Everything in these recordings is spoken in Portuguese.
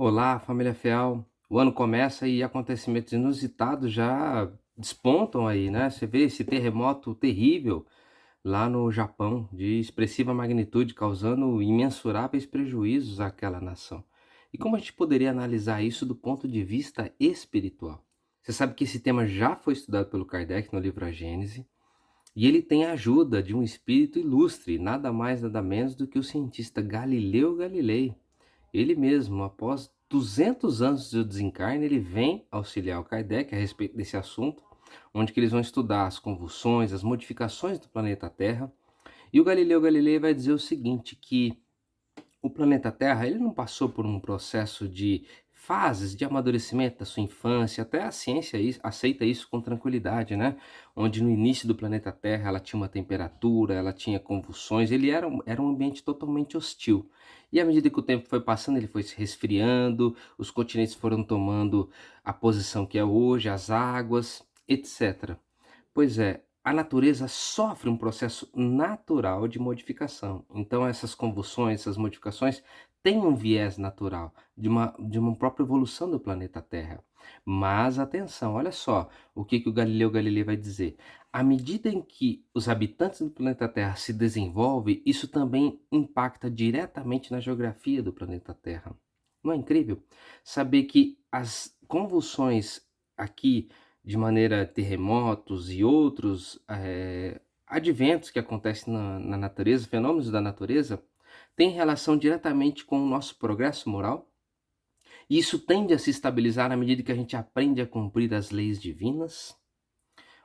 Olá, família fiel. O ano começa e acontecimentos inusitados já despontam aí, né? Você vê esse terremoto terrível lá no Japão, de expressiva magnitude, causando imensuráveis prejuízos àquela nação. E como a gente poderia analisar isso do ponto de vista espiritual? Você sabe que esse tema já foi estudado pelo Kardec no livro A Gênese, e ele tem a ajuda de um espírito ilustre, nada mais nada menos do que o cientista Galileu Galilei. Ele mesmo, após 200 anos do desencarne, ele vem auxiliar o Kardec a respeito desse assunto, onde que eles vão estudar as convulsões, as modificações do planeta Terra. E o Galileu Galilei vai dizer o seguinte, que o planeta Terra, ele não passou por um processo de fases de amadurecimento da sua infância, até a ciência aceita isso com tranquilidade, né? Onde no início do planeta Terra ela tinha uma temperatura, ela tinha convulsões, ele era um ambiente totalmente hostil. E à medida que o tempo foi passando, ele foi se resfriando, os continentes foram tomando a posição que é hoje, as águas, etc. Pois é, a natureza sofre um processo natural de modificação. Então essas convulsões, essas modificações têm um viés natural de uma própria evolução do planeta Terra. Mas atenção, olha só o que o Galileu Galilei vai dizer. À medida em que os habitantes do planeta Terra se desenvolvem, isso também impacta diretamente na geografia do planeta Terra. Não é incrível? Saber que as convulsões aqui de maneira terremotos e outros, adventos que acontecem na natureza, fenômenos da natureza, têm relação diretamente com o nosso progresso moral, e isso tende a se estabilizar à medida que a gente aprende a cumprir as leis divinas.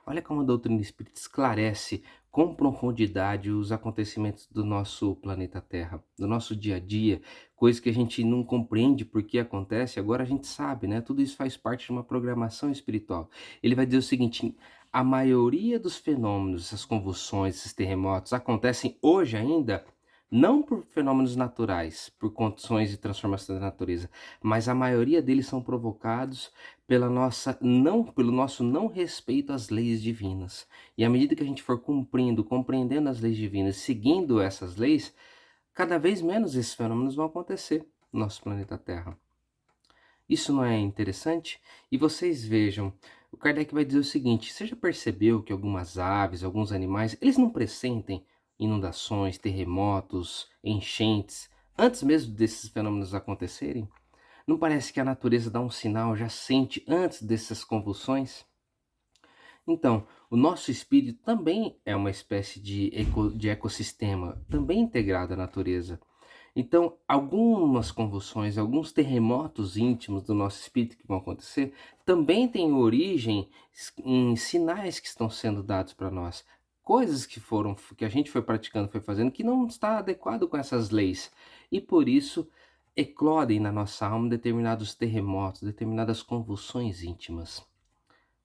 Olha como a doutrina espírita esclarece com profundidade os acontecimentos do nosso planeta Terra, do nosso dia a dia, coisas que a gente não compreende por que acontece, agora a gente sabe, né? Tudo isso faz parte de uma programação espiritual. Ele vai dizer o seguinte: a maioria dos fenômenos, essas convulsões, esses terremotos, acontecem hoje ainda não por fenômenos naturais, por condições de transformação da natureza, mas a maioria deles são provocados pelo nosso não respeito às leis divinas. E à medida que a gente for cumprindo, compreendendo as leis divinas, seguindo essas leis, cada vez menos esses fenômenos vão acontecer no nosso planeta Terra. Isso não é interessante? E vocês vejam, o Kardec vai dizer o seguinte: você já percebeu que algumas aves, alguns animais, eles não pressentem inundações, terremotos, enchentes, antes mesmo desses fenômenos acontecerem? Não parece que a natureza dá um sinal, já sente antes dessas convulsões? Então, o nosso espírito também é uma espécie de ecossistema, também integrado à natureza. Então, algumas convulsões, alguns terremotos íntimos do nosso espírito que vão acontecer, também têm origem em sinais que estão sendo dados para nós. Coisas que a gente foi praticando, foi fazendo, que não está adequado com essas leis. E por isso eclodem na nossa alma determinados terremotos, determinadas convulsões íntimas.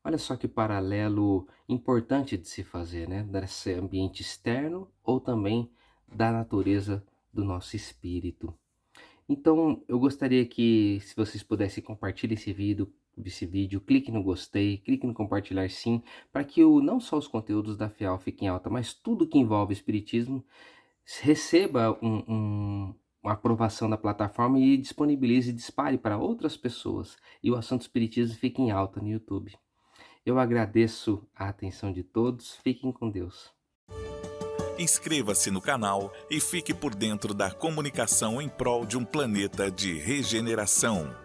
Olha só que paralelo importante de se fazer, né? Desse ambiente externo ou também da natureza do nosso espírito. Então, eu gostaria que, se vocês pudessem compartilhar esse vídeo, clique no gostei, clique no compartilhar sim, para que não só os conteúdos da FIAL fiquem alta, mas tudo que envolve espiritismo receba uma aprovação da plataforma e disponibilize e dispare para outras pessoas. E o assunto espiritismo fique em alta no YouTube. Eu agradeço a atenção de todos. Fiquem com Deus. Inscreva-se no canal e fique por dentro da comunicação em prol de um planeta de regeneração.